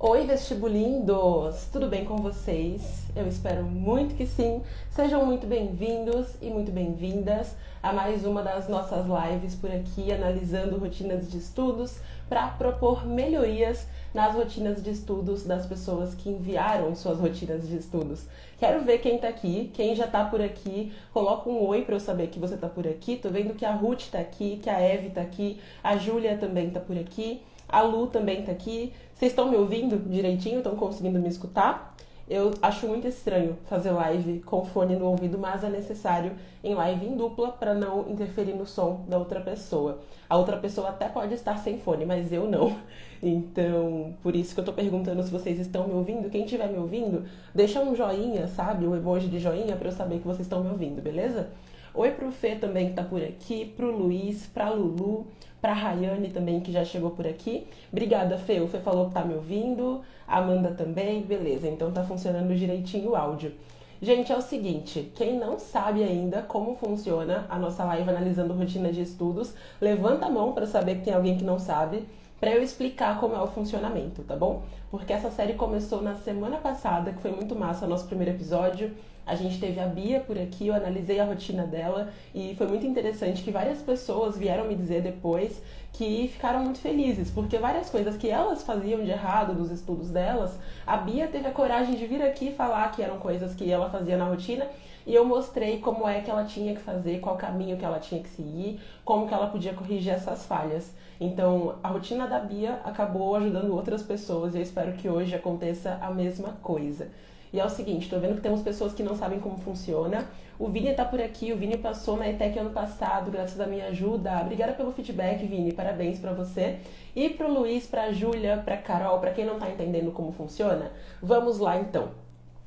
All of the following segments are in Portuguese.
Oi, vestibulindos! Tudo bem com vocês? Eu espero muito que sim. Sejam muito bem-vindos e muito bem-vindas a mais uma das nossas lives por aqui, analisando rotinas de estudos para propor melhorias nas rotinas de estudos das pessoas que enviaram suas rotinas de estudos. Quero ver quem tá aqui, quem já tá por aqui, coloca um oi para eu saber que você tá por aqui. Tô vendo que a Ruth tá aqui, que a Eve tá aqui, a Júlia também tá por aqui. A Lu também tá aqui. Vocês estão me ouvindo direitinho? Estão conseguindo me escutar? Eu acho muito estranho fazer live com fone no ouvido, mas é necessário em live em dupla para não interferir no som da outra pessoa. A outra pessoa até pode estar sem fone, mas eu não. Então, por isso que eu tô perguntando se vocês estão me ouvindo. Quem estiver me ouvindo, deixa um joinha, sabe? Um emoji de joinha para eu saber que vocês estão me ouvindo, beleza? Oi pro Fê também que tá por aqui, pro Luiz, pra Lulu, pra Rayane também que já chegou por aqui. Obrigada, Fê. O Fê falou que tá me ouvindo, a Amanda também, beleza. Então tá funcionando direitinho o áudio. Gente, é o seguinte, quem não sabe ainda como funciona a nossa live analisando rotina de estudos, levanta a mão para saber que tem alguém que não sabe, para eu explicar como é o funcionamento, tá bom? Porque essa série começou na semana passada, que foi muito massa, nosso primeiro episódio. A gente teve a Bia por aqui, eu analisei a rotina dela e foi muito interessante que várias pessoas vieram me dizer depois que ficaram muito felizes, porque várias coisas que elas faziam de errado dos estudos delas, a Bia teve a coragem de vir aqui falar que eram coisas que ela fazia na rotina e eu mostrei como é que ela tinha que fazer, qual caminho que ela tinha que seguir, como que ela podia corrigir essas falhas. Então, a rotina da Bia acabou ajudando outras pessoas e eu espero que hoje aconteça a mesma coisa. E é o seguinte, tô vendo que temos pessoas que não sabem como funciona. O Vini tá por aqui, o Vini passou na ETEC ano passado, graças à minha ajuda. Obrigada pelo feedback, Vini, parabéns pra você. E pro Luiz, pra Júlia, pra Carol, pra quem não tá entendendo como funciona, vamos lá então.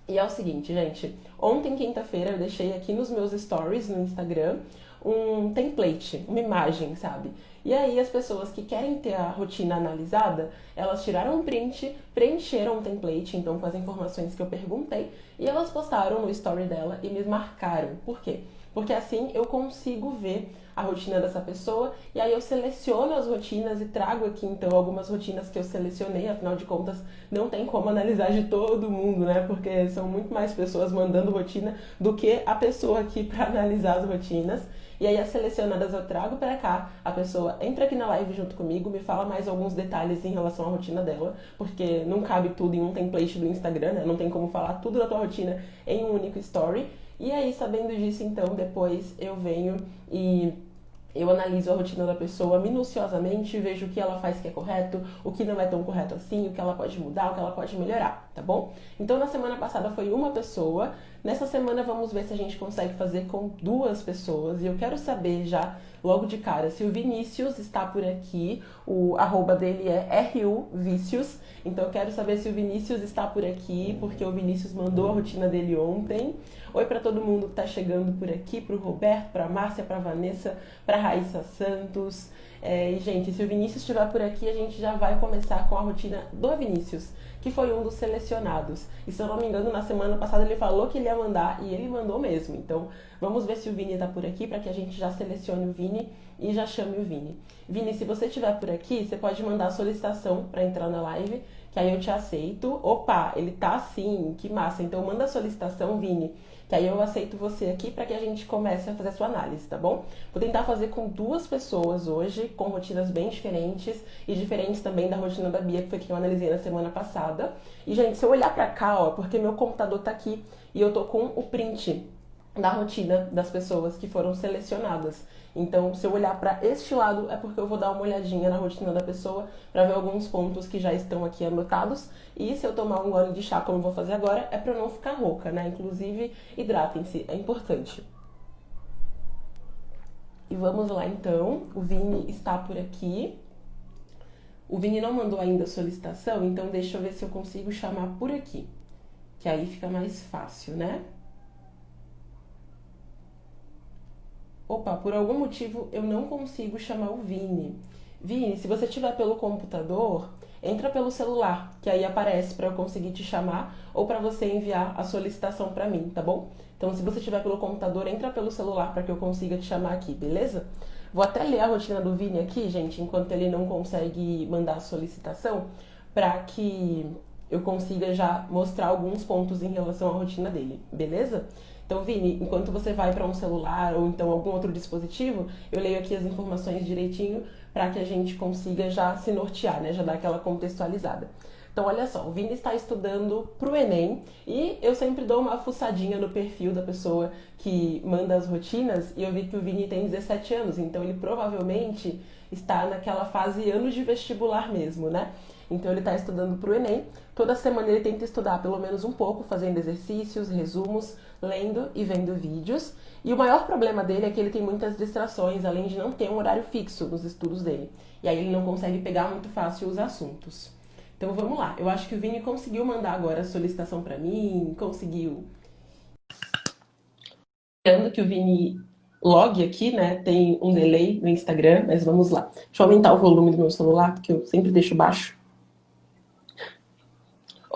E é o seguinte, gente, ontem, quinta-feira, eu deixei aqui nos meus stories no Instagram um template, uma imagem, sabe? E aí as pessoas que querem ter a rotina analisada, elas tiraram um print, preencheram um template, então com as informações que eu perguntei, e elas postaram no story dela e me marcaram. Por quê? Porque assim eu consigo ver a rotina dessa pessoa e aí eu seleciono as rotinas e trago aqui então algumas rotinas que eu selecionei, afinal de contas não tem como analisar de todo mundo, né? Porque são muito mais pessoas mandando rotina do que a pessoa aqui para analisar as rotinas. E aí as selecionadas eu trago para cá, a pessoa entra aqui na live junto comigo, me fala mais alguns detalhes em relação à rotina dela, porque não cabe tudo em um template do Instagram, né? Não tem como falar tudo da tua rotina em um único story. E aí, sabendo disso, então, depois eu venho e eu analiso a rotina da pessoa minuciosamente, vejo o que ela faz que é correto, o que não é tão correto assim, o que ela pode mudar, o que ela pode melhorar, tá bom? Então, na semana passada foi uma pessoa, nessa semana vamos ver se a gente consegue fazer com duas pessoas, e eu quero saber já, logo de cara, se o Vinícius está por aqui, o arroba dele é RUVícios, então eu quero saber se o Vinícius está por aqui, porque o Vinícius mandou a rotina dele ontem. Oi para todo mundo que tá chegando por aqui, pro Roberto, pra Márcia, pra Vanessa, pra Raíssa Santos. E, gente, se o Vinícius estiver por aqui, a gente já vai começar com a rotina do Vinícius, que foi um dos selecionados. E se eu não me engano, na semana passada ele falou que ele ia mandar e ele mandou mesmo. Então, vamos ver se o Vini tá por aqui para que a gente já selecione o Vini e já chame o Vini. Vini, se você estiver por aqui, você pode mandar a solicitação para entrar na live, que aí eu te aceito. Opa, ele tá sim, que massa. Então, manda a solicitação, Vini, que aí eu aceito você aqui para que a gente comece a fazer a sua análise, tá bom? Vou tentar fazer com duas pessoas hoje, com rotinas bem diferentes e diferentes também da rotina da Bia, que foi quem eu analisei na semana passada. E, gente, se eu olhar para cá, ó, porque meu computador tá aqui e eu tô com o print da rotina das pessoas que foram selecionadas. Então, se eu olhar para este lado, é porque eu vou dar uma olhadinha na rotina da pessoa para ver alguns pontos que já estão aqui anotados. E se eu tomar um gole de chá, como eu vou fazer agora, é para não ficar rouca, né? Inclusive, hidratem-se, é importante. E vamos lá, então. O Vini está por aqui. O Vini não mandou ainda a solicitação, então deixa eu ver se eu consigo chamar por aqui. Que aí fica mais fácil, né? Opa, por algum motivo eu não consigo chamar o Vini. Vini, se você estiver pelo computador, entra pelo celular, que aí aparece para eu conseguir te chamar ou para você enviar a solicitação para mim, tá bom? Então, se você estiver pelo computador, entra pelo celular para que eu consiga te chamar aqui, beleza? Vou até ler a rotina do Vini aqui, gente, enquanto ele não consegue mandar a solicitação, para que eu consiga já mostrar alguns pontos em relação à rotina dele, beleza? Então, Vini, enquanto você vai para um celular ou então algum outro dispositivo, eu leio aqui as informações direitinho para que a gente consiga já se nortear, né? Já dar aquela contextualizada. Então, olha só, o Vini está estudando para o Enem e eu sempre dou uma fuçadinha no perfil da pessoa que manda as rotinas e eu vi que o Vini tem 17 anos, então ele provavelmente está naquela fase anos de vestibular mesmo, né? Então ele está estudando para o Enem. Toda semana ele tenta estudar pelo menos um pouco, fazendo exercícios, resumos, lendo e vendo vídeos. E o maior problema dele é que ele tem muitas distrações, além de não ter um horário fixo nos estudos dele. E aí ele não consegue pegar muito fácil os assuntos. Então vamos lá. Eu acho que o Vini conseguiu mandar agora a solicitação para mim, conseguiu. Lembrando que o Vini log aqui, né? Tem um delay no Instagram, mas vamos lá. Deixa eu aumentar o volume do meu celular, porque eu sempre deixo baixo.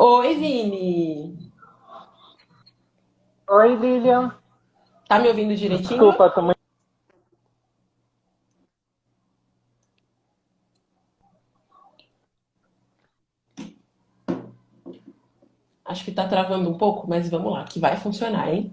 Oi, Vini! Oi, Lilian. Tá me ouvindo direitinho? Desculpa, tô muito... Acho que tá travando um pouco, mas vamos lá, que vai funcionar, hein?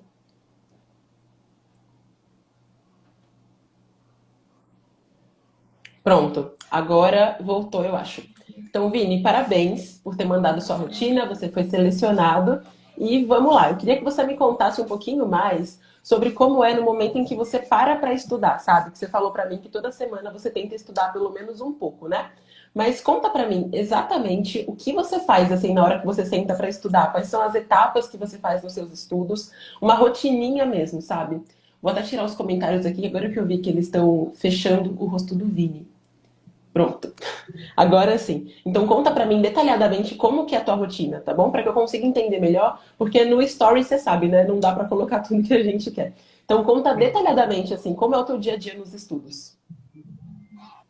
Pronto, agora voltou, eu acho. Então, Vini, parabéns por ter mandado sua rotina, você foi selecionado. E vamos lá, eu queria que você me contasse um pouquinho mais sobre como é no momento em que você para estudar, sabe? Que você falou pra mim que toda semana você tenta estudar pelo menos um pouco, né? Mas conta pra mim exatamente o que você faz assim na hora que você senta pra estudar, quais são as etapas que você faz nos seus estudos, uma rotininha mesmo, sabe? Vou até tirar os comentários aqui, agora que eu vi que eles estão fechando o rosto do Vini. Pronto. Agora sim. Então conta pra mim detalhadamente como que é a tua rotina, tá bom? Pra que eu consiga entender melhor, porque no story você sabe, né? Não dá pra colocar tudo que a gente quer. Então conta detalhadamente assim, como é o teu dia a dia nos estudos.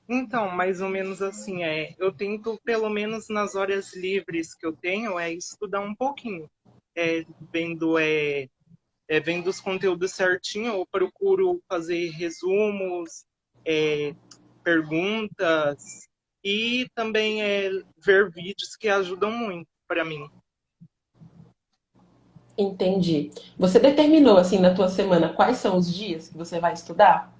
Então, mais ou menos assim, eu tento, pelo menos nas horas livres que eu tenho, estudar um pouquinho. É, vendo, é, vendo os conteúdos certinho, eu procuro fazer resumos, é, perguntas e também ver vídeos que ajudam muito para mim. Entendi. Você determinou assim na tua semana quais são os dias que você vai estudar?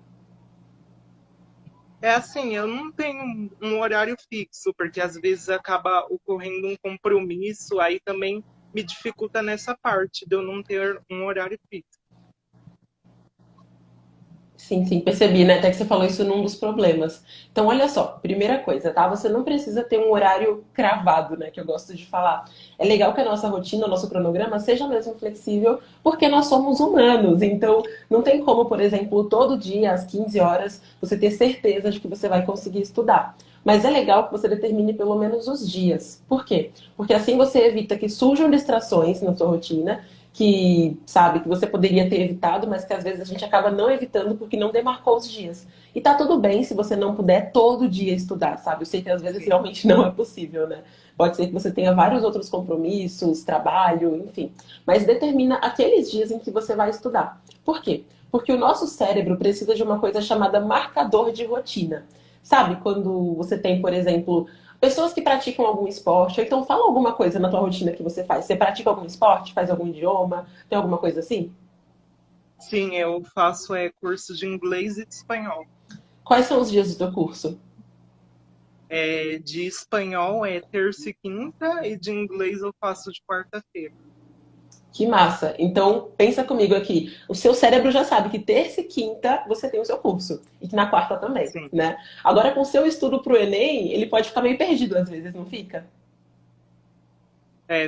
É assim, eu não tenho um horário fixo, porque às vezes acaba ocorrendo um compromisso, aí também me dificulta nessa parte de eu não ter um horário fixo. Sim, sim, percebi, né? Até que você falou isso num dos problemas. Então, olha só, primeira coisa, tá? Você não precisa ter um horário cravado, né? Que eu gosto de falar. É legal que a nossa rotina, o nosso cronograma seja mesmo flexível, porque nós somos humanos. Então, não tem como, por exemplo, todo dia, às 15 horas, você ter certeza de que você vai conseguir estudar. Mas é legal que você determine pelo menos os dias. Por quê? Porque assim você evita que surjam distrações na sua rotina que, sabe, que você poderia ter evitado, mas que às vezes a gente acaba não evitando porque não demarcou os dias. E tá tudo bem se você não puder todo dia estudar, sabe? Eu sei que às vezes Sim. realmente não é possível, né? Pode ser que você tenha vários outros compromissos, trabalho, enfim. Mas determina aqueles dias em que você vai estudar. Por quê? Porque o nosso cérebro precisa de uma coisa chamada marcador de rotina. Sabe, quando você tem, por exemplo, pessoas que praticam algum esporte, ou então fala alguma coisa na tua rotina que você faz. Você pratica algum esporte, faz algum idioma, tem alguma coisa assim? Sim, eu faço cursos de inglês e de espanhol. Quais são os dias do teu curso? De espanhol é terça e quinta, e de inglês eu faço de quarta-feira. Que massa. Então, pensa comigo aqui. O seu cérebro já sabe que terça e quinta você tem o seu curso. E que na quarta também, Sim, né? Agora, com o seu estudo pro Enem, ele pode ficar meio perdido às vezes, não fica?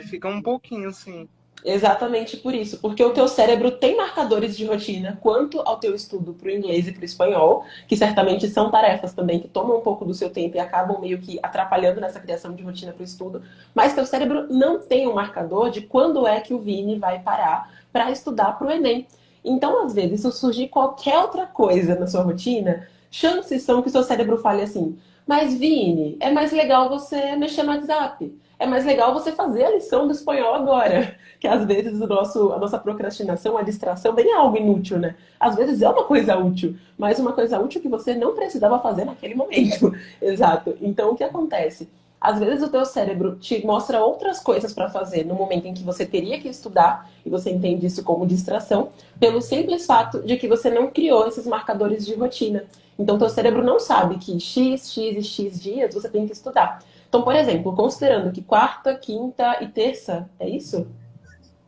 fica um pouquinho assim. Exatamente por isso, porque o teu cérebro tem marcadores de rotina quanto ao teu estudo para o inglês e para o espanhol, que certamente são tarefas também que tomam um pouco do seu tempo e acabam meio que atrapalhando nessa criação de rotina para o estudo, mas teu cérebro não tem um marcador de quando é que o Vini vai parar para estudar para o Enem. Então, às vezes, se surgir qualquer outra coisa na sua rotina, chances são que o seu cérebro fale assim: mas Vini, é mais legal você mexer no WhatsApp. É mais legal você fazer a lição do espanhol agora. Que às vezes a nossa procrastinação, a distração, nem é algo inútil, né? Às vezes é uma coisa útil, mas uma coisa útil que você não precisava fazer naquele momento. Exato. Então, o que acontece? Às vezes o teu cérebro te mostra outras coisas para fazer no momento em que você teria que estudar, e você entende isso como distração, pelo simples fato de que você não criou esses marcadores de rotina. Então, teu cérebro não sabe que X, X e X dias você tem que estudar. Então, por exemplo, considerando que quarta, quinta e terça, é isso?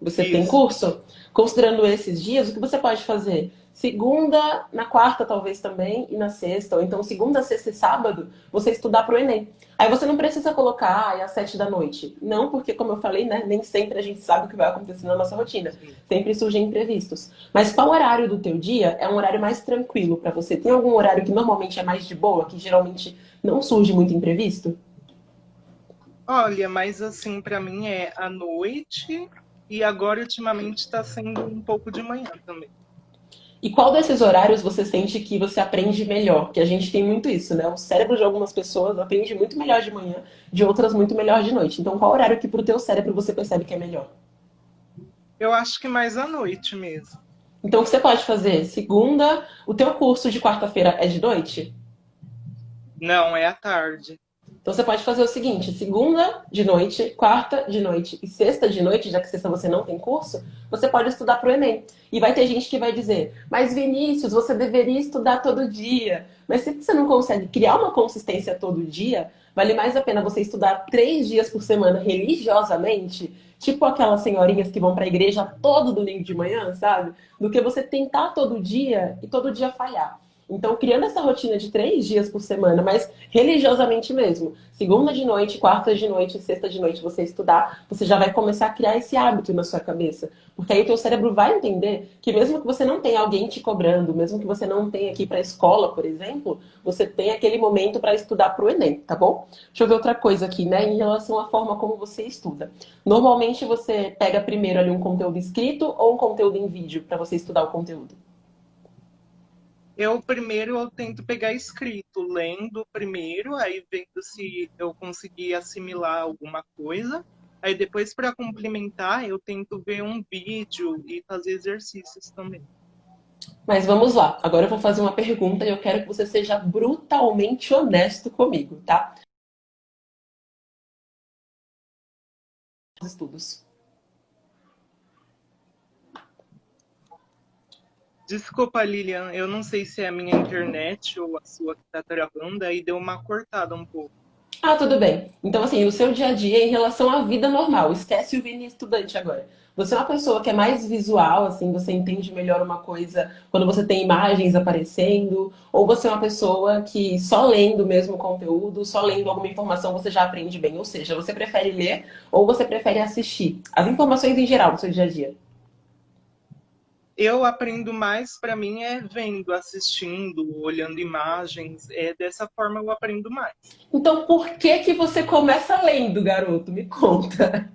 Você tem Isso. curso? Considerando esses dias, o que você pode fazer? Segunda, na quarta talvez também, e na sexta, ou então segunda, sexta e sábado, você estudar para o Enem. Aí você não precisa colocar às 7 da noite. Não, porque como eu falei, né, nem sempre a gente sabe o que vai acontecer na nossa rotina. Sempre surgem imprevistos. Mas qual horário do teu dia é um horário mais tranquilo para você? Tem algum horário que normalmente é mais de boa, que geralmente não surge muito imprevisto? Olha, mas assim, para mim é à noite e agora ultimamente está sendo um pouco de manhã também. E qual desses horários você sente que você aprende melhor? Que a gente tem muito isso, né? O cérebro de algumas pessoas aprende muito melhor de manhã, de outras muito melhor de noite. Então, qual horário que pro teu cérebro você percebe que é melhor? Eu acho que mais à noite mesmo. Então, o que você pode fazer? Segunda, o teu curso de quarta-feira é de noite? Não, é à tarde. Então você pode fazer o seguinte: segunda de noite, quarta de noite e sexta de noite, já que sexta você não tem curso, você pode estudar para o Enem. E vai ter gente que vai dizer: mas Vinícius, você deveria estudar todo dia. Mas se você não consegue criar uma consistência todo dia, vale mais a pena você estudar 3 dias por semana religiosamente, tipo aquelas senhorinhas que vão para a igreja todo domingo de manhã, sabe? Do que você tentar todo dia e todo dia falhar. Então, criando essa rotina de 3 dias por semana, mas religiosamente mesmo, segunda de noite, quarta de noite e sexta de noite você estudar, você já vai começar a criar esse hábito na sua cabeça. Porque aí o teu cérebro vai entender que mesmo que você não tenha alguém te cobrando, mesmo que você não tenha que ir para a escola, por exemplo, você tem aquele momento para estudar para o Enem, tá bom? Deixa eu ver outra coisa aqui, né, em relação à forma como você estuda. Normalmente você pega primeiro ali um conteúdo escrito ou um conteúdo em vídeo para você estudar o conteúdo? Eu tento pegar escrito, lendo primeiro, aí vendo se eu conseguir assimilar alguma coisa. Aí depois, para complementar, eu tento ver um vídeo e fazer exercícios também. Mas vamos lá. Agora eu vou fazer uma pergunta e eu quero que você seja brutalmente honesto comigo, tá? Os estudos. Desculpa, Lilian, eu não sei se é a minha internet ou a sua que está travando, aí deu uma cortada um pouco. Ah, tudo bem. Então, assim, o seu dia a dia em relação à vida normal. Esquece o Vini estudante agora. Você é uma pessoa que é mais visual, assim, você entende melhor uma coisa quando você tem imagens aparecendo, ou você é uma pessoa que só lendo mesmo o conteúdo, só lendo alguma informação você já aprende bem. Ou seja, você prefere ler ou você prefere assistir? As informações em geral do seu dia a dia. Eu aprendo mais, para mim, é vendo, assistindo, olhando imagens. É dessa forma eu aprendo mais. Então, por que que você começa lendo, garoto? Me conta.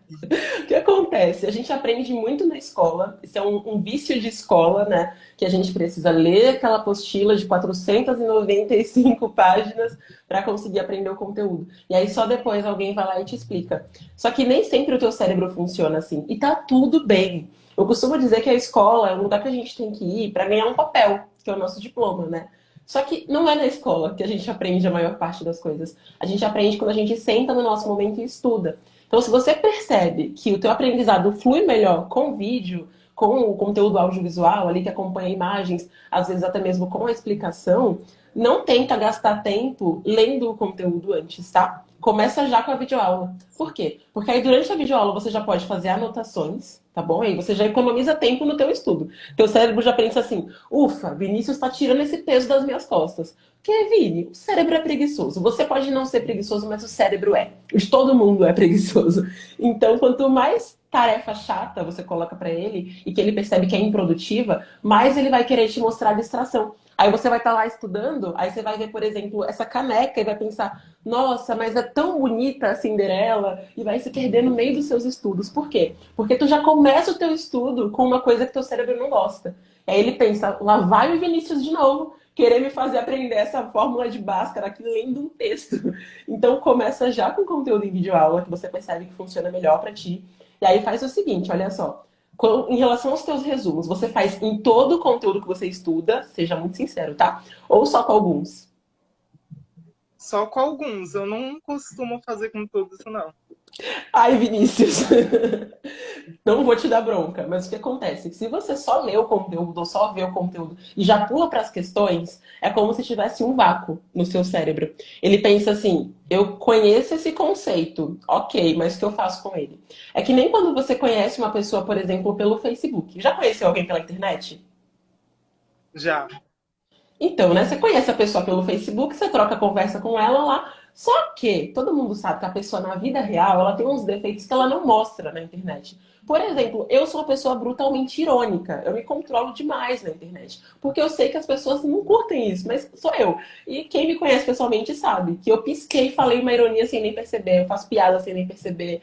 O que acontece? A gente aprende muito na escola, isso é um vício de escola, né? Que a gente precisa ler aquela apostila de 495 páginas para conseguir aprender o conteúdo. E aí só depois alguém vai lá e te explica. Só que nem sempre o teu cérebro funciona assim. E tá tudo bem. Eu costumo dizer que a escola é um lugar que a gente tem que ir para ganhar um papel, que é o nosso diploma, né? Só que não é na escola que a gente aprende a maior parte das coisas. A gente aprende quando a gente senta no nosso momento e estuda. Então, se você percebe que o teu aprendizado flui melhor com vídeo, com o conteúdo audiovisual ali que acompanha imagens, às vezes até mesmo com a explicação, não tenta gastar tempo lendo o conteúdo antes, tá? Começa já com a videoaula. Por quê? Porque aí durante a videoaula você já pode fazer anotações, tá bom? Aí você já economiza tempo no teu estudo. Teu cérebro já pensa assim: ufa, Vinícius está tirando esse peso das minhas costas. Porque, Vini, o cérebro é preguiçoso. Você pode não ser preguiçoso, mas o cérebro é. De todo mundo é preguiçoso. Então, quanto mais tarefa chata você coloca para ele e que ele percebe que é improdutiva, mais ele vai querer te mostrar a distração. Aí você vai estar lá estudando, aí você vai ver, por exemplo, essa caneca e vai pensar: nossa, mas é tão bonita a Cinderela, e vai se perder no meio dos seus estudos. Por quê? Porque tu já começa o teu estudo com uma coisa que teu cérebro não gosta. Aí ele pensa: lá vai o Vinícius de novo, querer me fazer aprender essa fórmula de Bhaskara aqui lendo um texto. Então começa já com conteúdo em videoaula, que você percebe que funciona melhor para ti. E aí faz o seguinte, olha só. Em relação aos teus resumos, você faz em todo o conteúdo que você estuda, seja muito sincero, tá? Ou só com alguns? só com alguns. Eu não costumo fazer com todos, não. Ai, Vinícius, não vou te dar bronca, mas o que acontece? Se você só lê o conteúdo ou só vê o conteúdo e já pula para as questões, é como se tivesse um vácuo no seu cérebro. Ele pensa assim: eu conheço esse conceito, ok, mas o que eu faço com ele? É que nem quando você conhece uma pessoa, por exemplo, pelo Facebook. Já conheceu alguém pela internet? Já, Então, né? Você conhece a pessoa pelo Facebook, você troca conversa com ela lá. Só que todo mundo sabe que a pessoa na vida real, ela tem uns defeitos que ela não mostra na internet. Por exemplo, eu sou uma pessoa brutalmente irônica. Eu me controlo demais na internet. Porque eu sei que as pessoas não curtem isso, mas sou eu. E quem me conhece pessoalmente sabe que eu pisquei e falei uma ironia sem nem perceber. Eu faço piada sem nem perceber.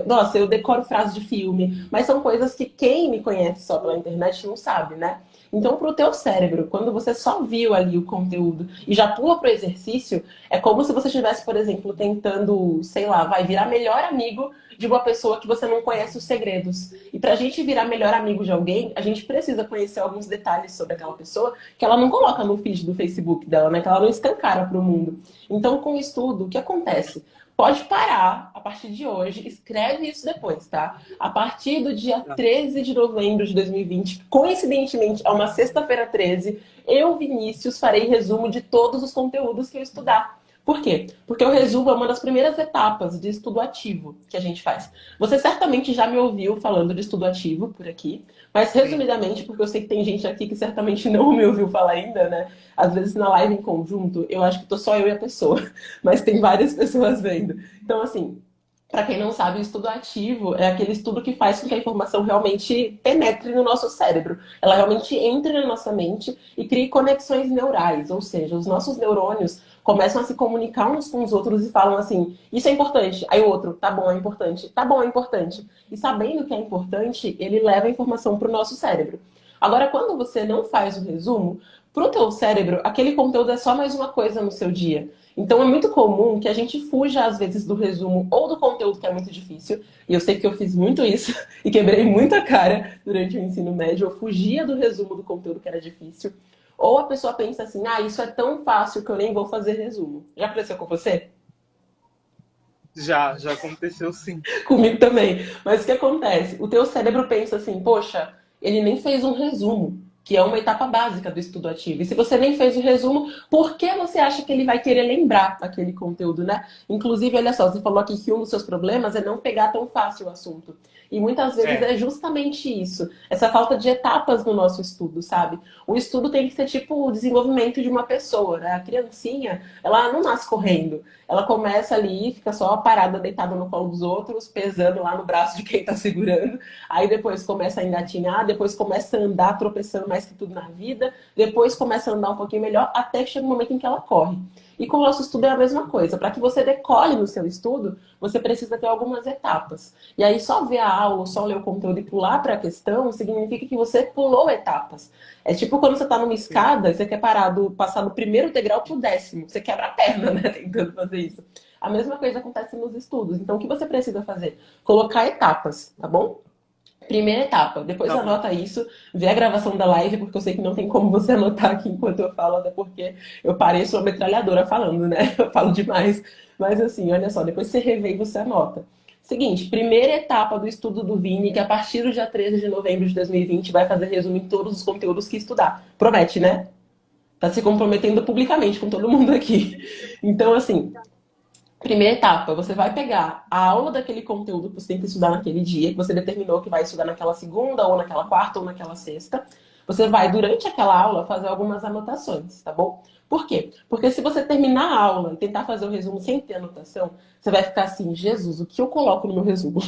Nossa, eu decoro frases de filme. Mas são coisas que quem me conhece só pela internet não sabe, né? Então, para o teu cérebro, quando você só viu ali o conteúdo e já pula para o exercício, é como se você estivesse, por exemplo, tentando, sei lá, vai virar melhor amigo de uma pessoa que você não conhece os segredos. E para a gente virar melhor amigo de alguém, a gente precisa conhecer alguns detalhes sobre aquela pessoa que ela não coloca no feed do Facebook dela, né? Que ela não escancara para o mundo. Então, com o estudo, o que acontece? Pode parar a partir de hoje, escreve isso depois, tá? A partir do dia 13 de novembro de 2020, coincidentemente, é uma sexta-feira 13, eu, Vinícius, farei resumo de todos os conteúdos que eu estudar. Por quê? Porque o resumo é uma das primeiras etapas de estudo ativo que a gente faz. Você certamente já me ouviu falando de estudo ativo por aqui, mas sim. resumidamente, porque eu sei que tem gente aqui que certamente não me ouviu falar ainda, né? Às vezes na live em conjunto, eu acho que tô só eu e a pessoa, mas tem várias pessoas vendo. Então, assim, para quem não sabe, o estudo ativo é aquele estudo que faz com que a informação realmente penetre no nosso cérebro. Ela realmente entre na nossa mente e crie conexões neurais, ou seja, os nossos neurônios começam a se comunicar uns com os outros e falam assim: isso é importante. Aí o outro: tá bom, é importante. Tá bom, é importante. E sabendo que é importante, ele leva a informação para o nosso cérebro. Agora, quando você não faz o resumo, para o teu cérebro, aquele conteúdo é só mais uma coisa no seu dia. Então é muito comum que a gente fuja, às vezes, do resumo ou do conteúdo que é muito difícil. E eu sei que eu fiz muito isso e quebrei muita cara durante o ensino médio. Eu fugia do resumo do conteúdo que era difícil. Ou a pessoa pensa assim: ah, isso é tão fácil que eu nem vou fazer resumo. Já aconteceu com você? Já aconteceu sim. Comigo também. Mas o que acontece? O teu cérebro pensa assim: poxa, ele nem fez um resumo, que é uma etapa básica do estudo ativo. E se você nem fez o resumo, por que você acha que ele vai querer lembrar aquele conteúdo, né? Inclusive, olha só, você falou aqui que um dos seus problemas é não pegar tão fácil o assunto. E muitas vezes É, é justamente isso, essa falta de etapas no nosso estudo, sabe? O estudo tem que ser tipo o desenvolvimento de uma pessoa, né? A criancinha, ela não nasce correndo. Ela começa ali, fica só parada, deitada no colo dos outros, pesando lá no braço de quem tá segurando. Aí depois começa a engatinhar, depois começa a andar tropeçando mais que tudo na vida, depois começa a andar um pouquinho melhor, até que chega um momento em que ela corre. E com o nosso estudo é a mesma coisa. Para que você decole no seu estudo, você precisa ter algumas etapas. E aí só ver a aula, só ler o conteúdo e pular para a questão, significa que você pulou etapas. É tipo quando você está numa sim. escada, você quer parar passar do primeiro degrau para o 10º. Você quebra a perna, né, tentando fazer isso. A mesma coisa acontece nos estudos. Então, o que você precisa fazer? Colocar etapas, tá bom? Primeira etapa, depois Tá bom. anota isso, vê a gravação da live, porque eu sei que não tem como você anotar aqui enquanto eu falo, até porque eu pareço uma metralhadora falando, né? Eu falo demais. Mas assim, olha só, depois você revê e você anota. Seguinte, primeira etapa do estudo do Vini, que a partir do dia 13 de novembro de 2020 vai fazer resumo em todos os conteúdos que estudar. Promete, né? Tá se comprometendo publicamente com todo mundo aqui. Então, assim, primeira etapa, você vai pegar a aula daquele conteúdo que você tem que estudar naquele dia, que você determinou que vai estudar naquela segunda, ou naquela quarta, ou naquela sexta. Você vai, durante aquela aula, fazer algumas anotações, tá bom? Por quê? Porque se você terminar a aula e tentar fazer o resumo sem ter anotação, você vai ficar assim: Jesus, o que eu coloco no meu resumo?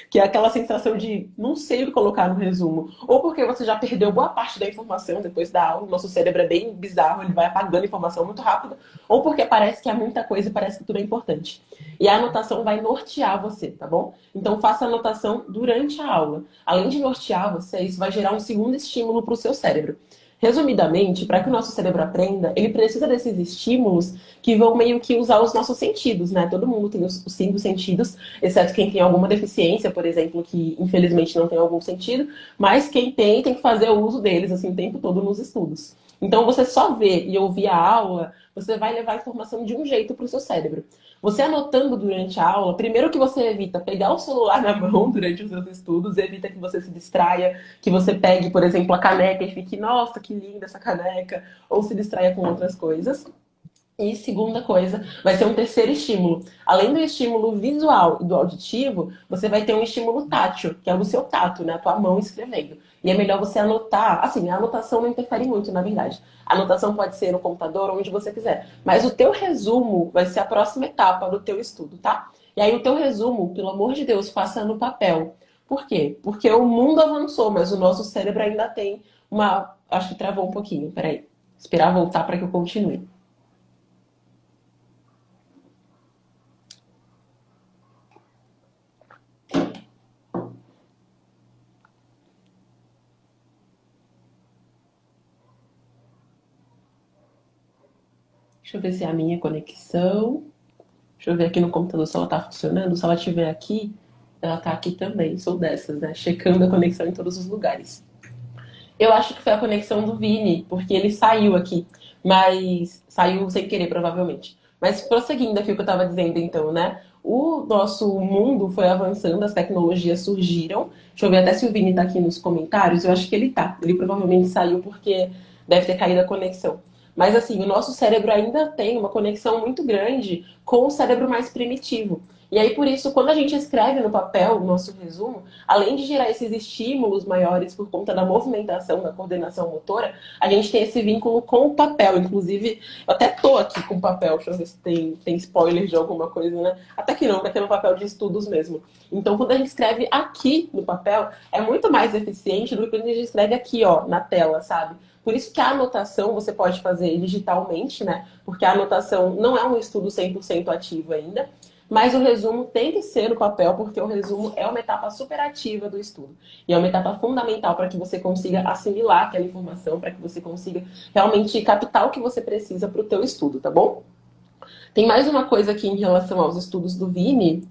Que é aquela sensação de não sei o que colocar no resumo. Ou porque você já perdeu boa parte da informação depois da aula, o nosso cérebro é bem bizarro, ele vai apagando a informação muito rápido, ou porque parece que é muita coisa e parece que tudo é importante. E a anotação vai nortear você, tá bom? Então faça a anotação durante a aula. Além de nortear você, isso vai gerar um segundo estímulo para o seu cérebro. Resumidamente, para que o nosso cérebro aprenda, ele precisa desses estímulos que vão meio que usar os nossos sentidos, né? Todo mundo tem os 5 sentidos, exceto quem tem alguma deficiência, por exemplo, que infelizmente não tem algum sentido, mas quem tem que fazer o uso deles assim o tempo todo nos estudos. Então, você só ver e ouvir a aula, você vai levar a informação de um jeito para o seu cérebro. Você anotando durante a aula, primeiro que você evita pegar o celular na mão durante os seus estudos, evita que você se distraia, que você pegue, por exemplo, a caneca e fique, nossa, que linda essa caneca, ou se distraia com outras coisas. E segunda coisa, vai ser um terceiro estímulo. Além do estímulo visual e do auditivo, você vai ter um estímulo tátil, que é o seu tato, né? A tua mão escrevendo. E é melhor você anotar. Assim, a anotação não interfere muito, na verdade. A anotação pode ser no computador, onde você quiser. Mas o teu resumo vai ser a próxima etapa do teu estudo, tá? E aí o teu resumo, pelo amor de Deus, faça no papel. Por quê? Porque o mundo avançou, mas o nosso cérebro ainda tem uma... Acho que travou um pouquinho, peraí. Esperar voltar para que eu continue. Deixa eu ver se é a minha conexão. Deixa eu ver aqui no computador se ela tá funcionando. Se ela estiver aqui, ela tá aqui também. Sou dessas, né? Checando a conexão em todos os lugares. Eu acho que foi a conexão do Vini, porque ele saiu aqui. Mas saiu sem querer, provavelmente. Mas prosseguindo aqui o que eu estava dizendo, então, né? O nosso mundo foi avançando, as tecnologias surgiram. Deixa eu ver até se o Vini tá aqui nos comentários. Eu acho que ele tá. Ele provavelmente saiu porque deve ter caído a conexão. Mas assim, o nosso cérebro ainda tem uma conexão muito grande com o cérebro mais primitivo. E aí, por isso, quando a gente escreve no papel o nosso resumo, além de gerar esses estímulos maiores por conta da movimentação, da coordenação motora, a gente tem esse vínculo com o papel. Inclusive, eu até tô aqui com o papel, deixa eu ver se tem spoiler de alguma coisa, né? Até que não, porque é no papel de estudos mesmo. Então, quando a gente escreve aqui no papel, é muito mais eficiente do que quando a gente escreve aqui, ó, na tela, sabe? Por isso que a anotação você pode fazer digitalmente, né? Porque a anotação não é um estudo 100% ativo ainda. Mas o resumo tem que ser no papel, porque o resumo é uma etapa superativa do estudo. E é uma etapa fundamental para que você consiga assimilar aquela informação, para que você consiga realmente captar o que você precisa para o teu estudo, tá bom? Tem mais uma coisa aqui em relação aos estudos do Vini.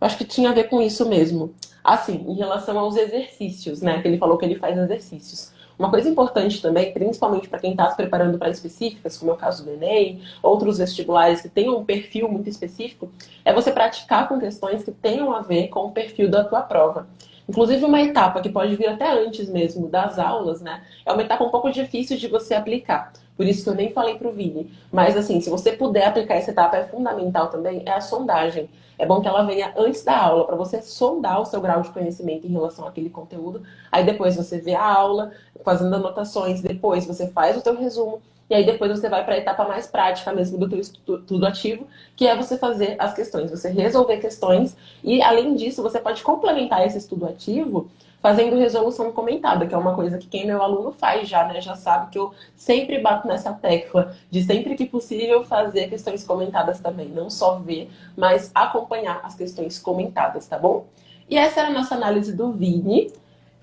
Eu acho que tinha a ver com isso mesmo. Assim, em relação aos exercícios, né? Que ele falou que ele faz exercícios. Uma coisa importante também, principalmente para quem está se preparando para específicas, como é o caso do Enem, outros vestibulares que tenham um perfil muito específico, é você praticar com questões que tenham a ver com o perfil da tua prova. Inclusive, uma etapa que pode vir até antes mesmo das aulas, né? É uma etapa um pouco difícil de você aplicar. Por isso que eu nem falei para o Vini. Mas, assim, se você puder aplicar essa etapa, é fundamental também, é a sondagem. É bom que ela venha antes da aula, para você sondar o seu grau de conhecimento em relação àquele conteúdo. Aí depois você vê a aula, fazendo anotações, depois você faz o teu resumo, e aí depois você vai para a etapa mais prática mesmo do teu estudo ativo, que é você fazer as questões, você resolver questões, e além disso, você pode complementar esse estudo ativo fazendo resolução comentada, que é uma coisa que quem é meu aluno faz já, né? Já sabe que eu sempre bato nessa tecla de sempre que possível fazer questões comentadas também. Não só ver, mas acompanhar as questões comentadas, tá bom? E essa era a nossa análise do Vini.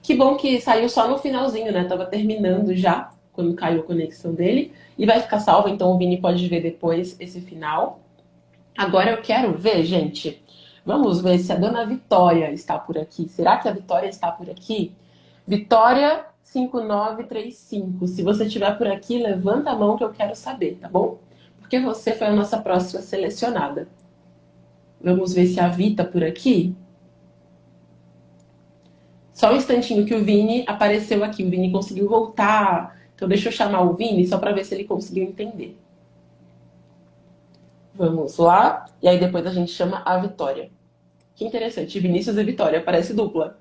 Que bom que saiu só no finalzinho, né? Tava terminando já, quando caiu a conexão dele. E vai ficar salvo, então o Vini pode ver depois esse final. Agora eu quero ver, gente. Vamos ver se a dona Vitória está por aqui. Será que a Vitória está por aqui? Vitória 5935. Se você estiver por aqui, levanta a mão que eu quero saber, tá bom? Porque você foi a nossa próxima selecionada. Vamos ver se a Vi está por aqui. Só um instantinho que o Vini apareceu aqui. O Vini conseguiu voltar. Então deixa eu chamar o Vini só para ver se ele conseguiu entender. Vamos lá. E aí depois a gente chama a Vitória. Que interessante. Vinícius e Vitória. Parece dupla.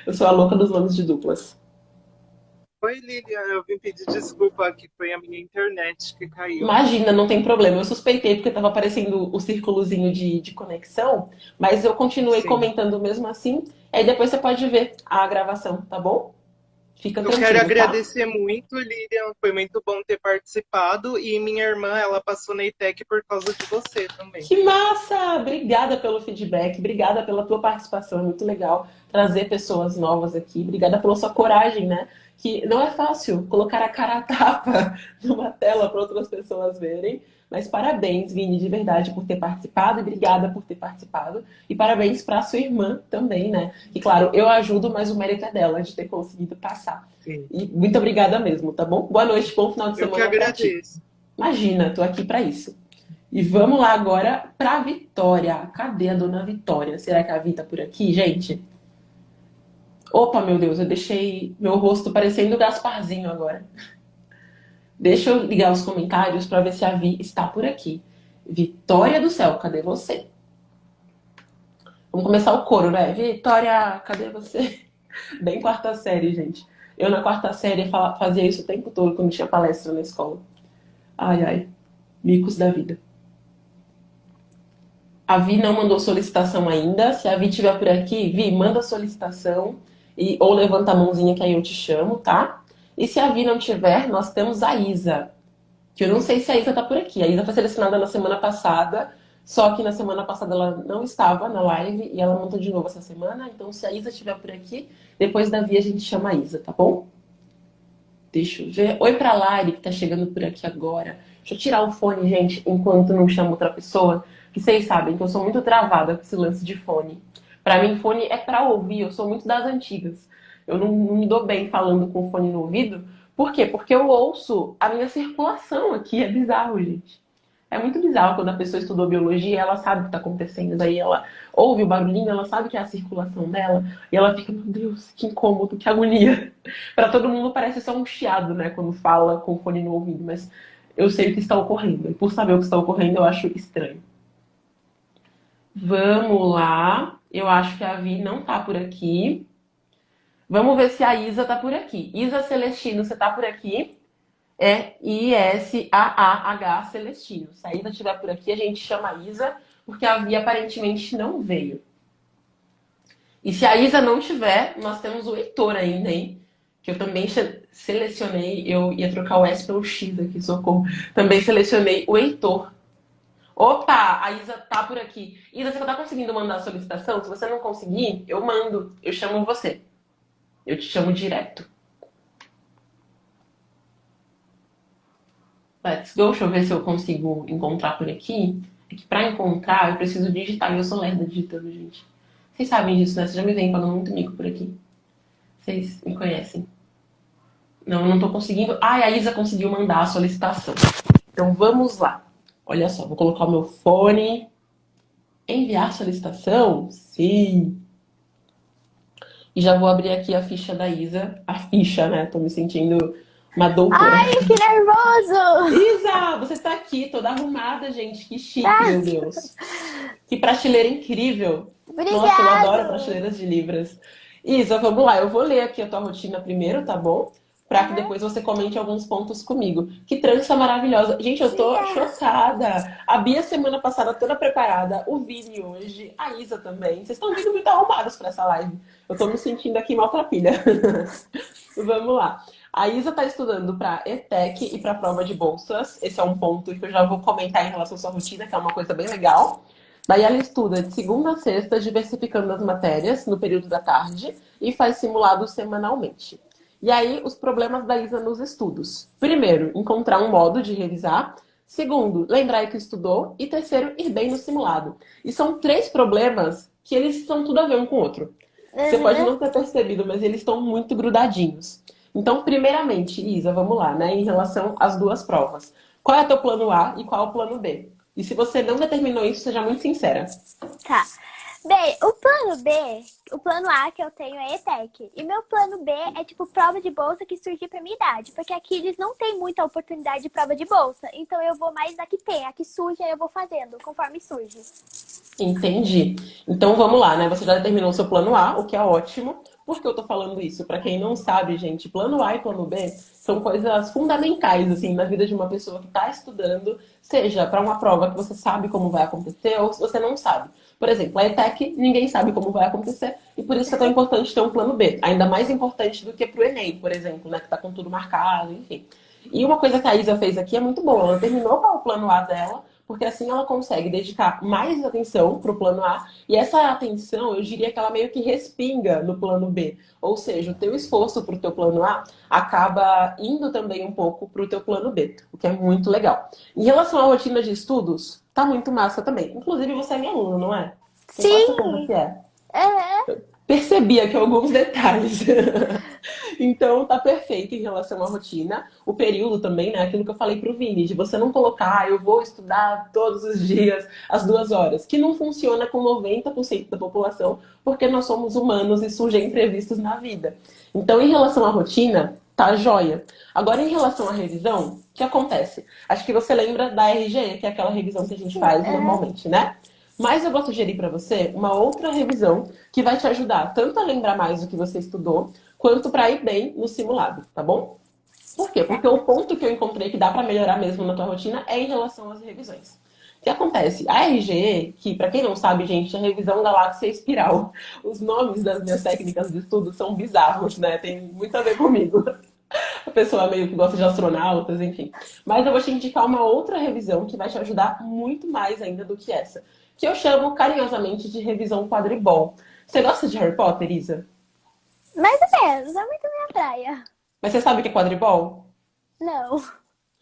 Eu sou a louca dos nomes de duplas. Oi, Lilian, eu vim pedir desculpa que foi a minha internet que caiu. Imagina, não tem problema. Eu suspeitei porque estava aparecendo o círculozinho de conexão, mas eu continuei Sim. comentando mesmo assim. Aí depois você pode ver a gravação, tá bom? Fica Eu quero tranquilo, tá? agradecer muito, Lilian. Foi muito bom ter participado. E minha irmã, ela passou na ETEC por causa de você também. Que massa! Obrigada pelo feedback, obrigada pela tua participação, é muito legal trazer pessoas novas aqui, obrigada pela sua coragem, né? Que não é fácil colocar a cara a tapa numa tela para outras pessoas verem, Mas parabéns, Vini, de verdade, por ter participado. E obrigada por ter participado. E parabéns para sua irmã também, né? E claro, eu ajudo, mas o mérito é dela de ter conseguido passar. Sim. E muito obrigada mesmo, tá bom? Boa noite, bom final de Eu que semana pra ti. agradeço. Imagina, tô aqui para isso. E vamos lá agora para Vitória. Cadê a dona Vitória? Será que a Vi tá por aqui, gente? Opa, meu Deus, eu deixei meu rosto parecendo o Gasparzinho agora. Deixa eu ligar os comentários para ver se a Vi está por aqui. Vitória do céu, cadê você? Vamos começar o coro, né? Vitória, cadê você? Bem quarta série, gente. Eu na quarta série fazia isso o tempo todo quando tinha palestra na escola. Ai, ai. Micos da vida. A Vi não mandou solicitação ainda. Se a Vi estiver por aqui, Vi, manda solicitação ou levanta a mãozinha que aí eu te chamo, tá? E se a Vi não tiver, nós temos a Isa. Que eu não sei se a Isa tá por aqui. A Isa foi selecionada na semana passada, só que na semana passada ela não estava na live e ela montou de novo essa semana. Então, se a Isa estiver por aqui, depois da Vi a gente chama a Isa, tá bom? Deixa eu ver. Oi pra Lari, que tá chegando por aqui agora. Deixa eu tirar o fone, gente, enquanto não chamo outra pessoa. Que vocês sabem que eu sou muito travada com esse lance de fone. Pra mim, fone é pra ouvir. Eu sou muito das antigas. Eu não me dou bem falando com fone no ouvido. Por quê? Porque eu ouço a minha circulação aqui. É bizarro, gente. É muito bizarro quando a pessoa estudou biologia, ela sabe o que está acontecendo. Daí ela ouve o barulhinho, ela sabe que é a circulação dela. E ela fica, meu Deus, que incômodo, que agonia. Para todo mundo parece só um chiado, né? Quando fala com o fone no ouvido. Mas eu sei o que está ocorrendo. E por saber o que está ocorrendo, eu acho estranho. Vamos lá. Eu acho que a Vi não tá por aqui. Vamos ver se a Isa tá por aqui. Isa Celestino, você tá por aqui? É I-S-A-A-H Celestino. Se a Isa estiver por aqui, a gente chama a Isa, porque a Vi aparentemente não veio. E se a Isa não tiver, nós temos o Heitor ainda, hein? Que eu também selecionei, eu ia trocar o S pelo X aqui, socorro. Também selecionei o Heitor. Opa, a Isa tá por aqui. Isa, você tá conseguindo mandar a solicitação? Se você não conseguir, eu mando. Eu chamo você. Eu te chamo direto. Let's go. Deixa eu ver se eu consigo encontrar por aqui. É que pra encontrar, eu preciso digitar. E eu sou lerda digitando, gente. Vocês sabem disso, né? Vocês já me veem falando muito mico por aqui. Vocês me conhecem. Não, eu não tô conseguindo. Ah, a Isa conseguiu mandar a solicitação. Então, vamos lá. Olha só, vou colocar o meu fone. Enviar solicitação? Sim. E já vou abrir aqui a ficha da Isa. A ficha, né? Tô me sentindo uma doutora. Ai, que nervoso! Isa, você tá aqui, toda arrumada, gente. Que chique, meu Deus. Que prateleira incrível. Obrigada! Nossa, eu adoro prateleiras de livros. Isa, vamos lá. Eu vou ler aqui a tua rotina primeiro, tá bom? Pra que depois você comente alguns pontos comigo. Que trança maravilhosa. Gente, eu tô chocada. A Bia semana passada toda preparada. O Vini hoje. A Isa também. Vocês estão vindo muito arrumados pra essa live. Eu tô me sentindo aqui maltrapilha. Vamos lá. A Isa está estudando para ETEC e para prova de bolsas. Esse é um ponto que eu já vou comentar em relação à sua rotina, que é uma coisa bem legal. Daí ela estuda de segunda a sexta, diversificando as matérias no período da tarde e faz simulados semanalmente. E aí, os problemas da Isa nos estudos. Primeiro, encontrar um modo de revisar. Segundo, lembrar que estudou. E terceiro, ir bem no simulado. E são 3 problemas que eles estão tudo a ver um com o outro. Você pode não ter percebido, mas eles estão muito grudadinhos. Então, primeiramente, Isa, vamos lá, né? Em relação às 2 provas. Qual é o teu plano A e qual é o plano B? E se você não determinou isso, seja muito sincera. Tá. Bem, o plano A que eu tenho é ETEC. E meu plano B é tipo prova de bolsa que surgir pra minha idade. Porque aqui eles não têm muita oportunidade de prova de bolsa. Então eu vou mais na que tem. A que surge, aí eu vou fazendo, conforme surge. Entendi. Então vamos lá, né? Você já determinou o seu plano A, o que é ótimo. Por que eu tô falando isso? Para quem não sabe, gente, plano A e plano B são coisas fundamentais, assim, na vida de uma pessoa que está estudando, seja para uma prova que você sabe como vai acontecer ou se você não sabe. Por exemplo, a ETEC, ninguém sabe como vai acontecer e por isso é tão importante ter um plano B. Ainda mais importante do que pro Enem, por exemplo, né? Que tá com tudo marcado, enfim. E uma coisa que a Isa fez aqui é muito boa. Ela terminou com o plano A dela porque assim ela consegue dedicar mais atenção para o plano A, e essa atenção, eu diria que ela meio que respinga no plano B. Ou seja, o teu esforço para o teu plano A acaba indo também um pouco para o teu plano B, o que é muito legal. Em relação à rotina de estudos, tá muito massa também. Inclusive, você é minha aluna, não é? Você gosta como Sim! que é? É. Percebi aqui alguns detalhes. Então, tá perfeito em relação à rotina. O período também, né? Aquilo que eu falei pro Vini, de você não colocar, eu vou estudar todos os dias, as 2 horas, que não funciona com 90% da população, porque nós somos humanos e surgem imprevistos na vida. Então, em relação à rotina, tá joia. Agora, em relação à revisão, o que acontece? Acho que você lembra da RGE, que é aquela revisão que a gente faz É. normalmente, né? Mas eu vou sugerir para você uma outra revisão que vai te ajudar tanto a lembrar mais do que você estudou, quanto para ir bem no simulado, tá bom? Por quê? Porque o ponto que eu encontrei que dá para melhorar mesmo na tua rotina é em relação às revisões. O que acontece? A RGE, que para quem não sabe, gente, é a revisão galáxia espiral. Os nomes das minhas técnicas de estudo são bizarros, né? Tem muito a ver comigo. A pessoa meio que gosta de astronautas, enfim. Mas eu vou te indicar uma outra revisão que vai te ajudar muito mais ainda do que essa. Que eu chamo carinhosamente de revisão quadribol. Você gosta de Harry Potter, Isa? Mais ou menos, é muito minha praia. Mas você sabe o que é quadribol? Não.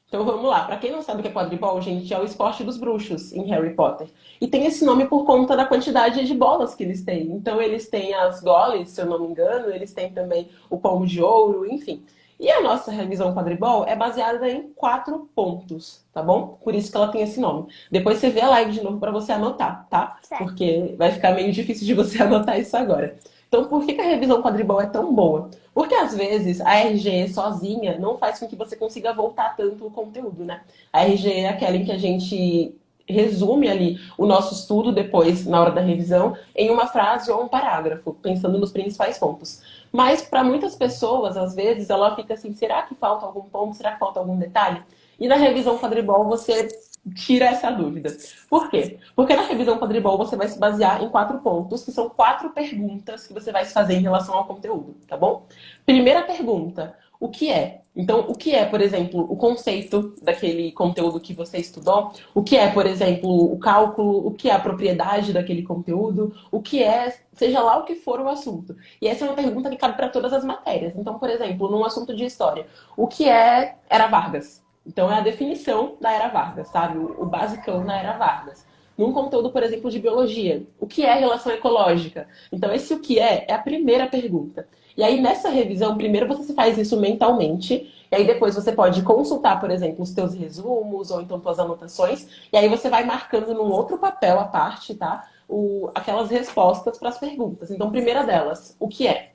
Então vamos lá. Pra quem não sabe o que é quadribol, gente, é o esporte dos bruxos em Harry Potter. E tem esse nome por conta da quantidade de bolas que eles têm. Então eles têm as goles, se eu não me engano, eles têm também o pomo de ouro, enfim. E a nossa revisão quadribol é baseada em 4 pontos, tá bom? Por isso que ela tem esse nome. Depois você vê a live de novo pra você anotar, tá? Certo. Porque vai ficar meio difícil de você anotar isso agora. Então, por que a revisão quadribol é tão boa? Porque às vezes a RGE sozinha não faz com que você consiga voltar tanto o conteúdo, né? A RGE é aquela em que a gente resume ali o nosso estudo depois, na hora da revisão, em uma frase ou um parágrafo, pensando nos principais pontos. Mas para muitas pessoas, às vezes, ela fica assim, será que falta algum ponto? Será que falta algum detalhe? E na revisão quadribol você tira essa dúvida. Por quê? Porque na revisão quadribol você vai se basear em 4 pontos, que são 4 perguntas que você vai se fazer em relação ao conteúdo, tá bom? Primeira pergunta, o que é? Então, o que é, por exemplo, o conceito daquele conteúdo que você estudou? O que é, por exemplo, o cálculo? O que é a propriedade daquele conteúdo? O que é, seja lá o que for o assunto? E essa é uma pergunta que cabe para todas as matérias. Então, por exemplo, num assunto de história, o que é Era Vargas? Então, é a definição da Era Vargas, sabe? O basicão da Era Vargas. Num conteúdo, por exemplo, de biologia, o que é relação ecológica? Então, esse o que é a primeira pergunta. E aí, nessa revisão, primeiro você faz isso mentalmente, e aí depois você pode consultar, por exemplo, os teus resumos, ou então tuas anotações, e aí você vai marcando num outro papel à parte, tá? Aquelas respostas para as perguntas. Então, primeira delas, o que é?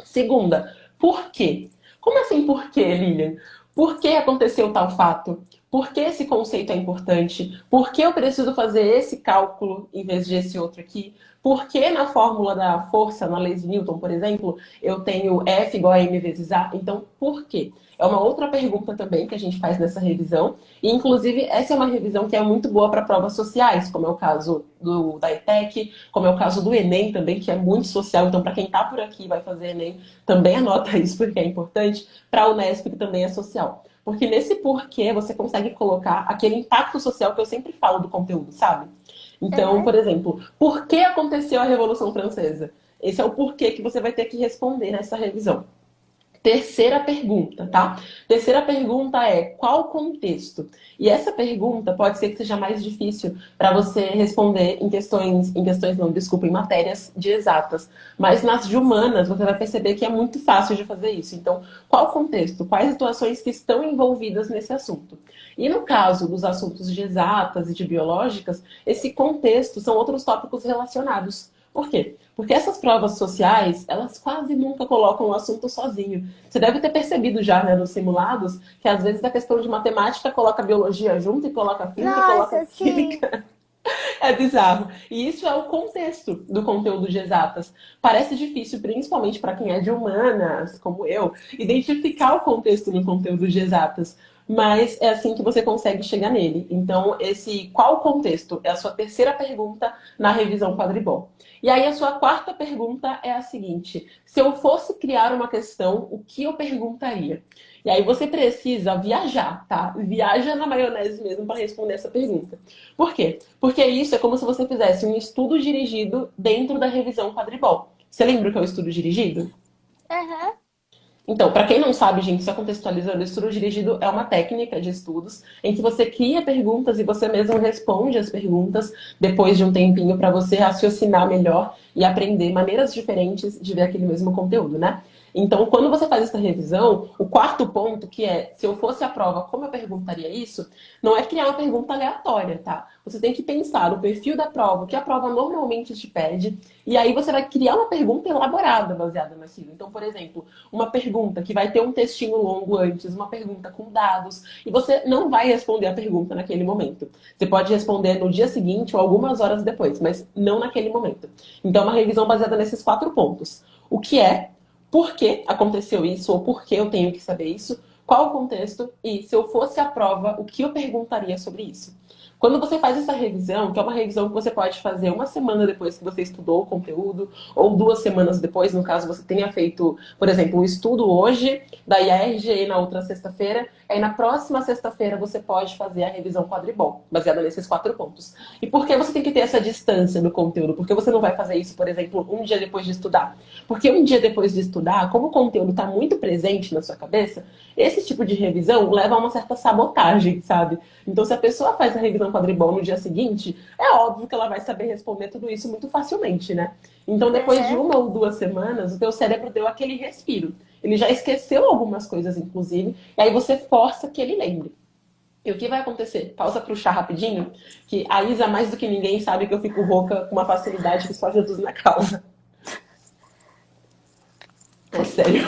Segunda, por quê? Como assim por quê, Lilian? Por que aconteceu tal fato? Por que esse conceito é importante? Por que eu preciso fazer esse cálculo em vez de esse outro aqui? Por que na fórmula da força, na lei de Newton, por exemplo, eu tenho F igual a M vezes A? Então, por quê? É uma outra pergunta também que a gente faz nessa revisão. E, inclusive, essa é uma revisão que é muito boa para provas sociais, como é o caso da ETEC, como é o caso do Enem também, que é muito social. Então, para quem está por aqui e vai fazer Enem, também anota isso, porque é importante. Para a Unesp, que também é social. Porque nesse porquê você consegue colocar aquele impacto social que eu sempre falo do conteúdo, sabe? Então, por exemplo, por que aconteceu a Revolução Francesa? Esse é o porquê que você vai ter que responder nessa revisão. Terceira pergunta, tá? Terceira pergunta é qual o contexto? E essa pergunta pode ser que seja mais difícil para você responder em matérias de exatas. Mas nas de humanas você vai perceber que é muito fácil de fazer isso. Então, qual o contexto? Quais situações que estão envolvidas nesse assunto? E no caso dos assuntos de exatas e de biológicas, esse contexto são outros tópicos relacionados. Por quê? Porque essas provas sociais, elas quase nunca colocam o assunto sozinho. Você deve ter percebido já, né, nos simulados, que às vezes a questão de matemática coloca biologia junto e coloca física e coloca química. É bizarro. E isso é o contexto do conteúdo de exatas. Parece difícil, principalmente para quem é de humanas, como eu, identificar o contexto no conteúdo de exatas. Mas é assim que você consegue chegar nele. Então, qual o contexto? É a sua terceira pergunta na revisão quadribol. E aí, a sua quarta pergunta é a seguinte: se eu fosse criar uma questão, o que eu perguntaria? E aí você precisa viajar, tá? Viaja na maionese mesmo para responder essa pergunta. Por quê? Porque isso é como se você fizesse um estudo dirigido dentro da revisão quadribol. Você lembra o que é o estudo dirigido? Aham. Então, para quem não sabe, gente, só contextualizando, o estudo dirigido é uma técnica de estudos em que você cria perguntas e você mesmo responde as perguntas depois de um tempinho para você raciocinar melhor e aprender maneiras diferentes de ver aquele mesmo conteúdo, né? Então, quando você faz essa revisão, o quarto ponto, que é, se eu fosse a prova, como eu perguntaria isso, não é criar uma pergunta aleatória, tá? Você tem que pensar no perfil da prova, o que a prova normalmente te pede, e aí você vai criar uma pergunta elaborada baseada naquilo. Então, por exemplo, uma pergunta que vai ter um textinho longo antes, uma pergunta com dados, e você não vai responder a pergunta naquele momento. Você pode responder no dia seguinte ou algumas horas depois, mas não naquele momento. Então, é uma revisão baseada nesses 4 pontos. O que é, por que aconteceu isso, ou por que eu tenho que saber isso, qual o contexto, e se eu fosse à prova, o que eu perguntaria sobre isso. Quando você faz essa revisão, que é uma revisão que você pode fazer uma semana depois que você estudou o conteúdo, ou 2 semanas depois, no caso você tenha feito, por exemplo, um estudo hoje, daí a RGE na outra sexta-feira, aí na próxima sexta-feira você pode fazer a revisão quadribol, baseada nesses 4 pontos. E por que você tem que ter essa distância no conteúdo? Porque você não vai fazer isso, por exemplo, um dia depois de estudar? Porque um dia depois de estudar, como o conteúdo está muito presente na sua cabeça, esse tipo de revisão leva a uma certa sabotagem, sabe? Então, se a pessoa faz a revisão quadribol no dia seguinte, é óbvio que ela vai saber responder tudo isso muito facilmente, né? Então, depois de 1 ou 2 semanas, o teu cérebro deu aquele respiro. Ele já esqueceu algumas coisas, inclusive, e aí você força que ele lembre. E o que vai acontecer? Pausa pro chá rapidinho, que a Isa, mais do que ninguém, sabe que eu fico rouca com uma facilidade que só Jesus na causa. É sério.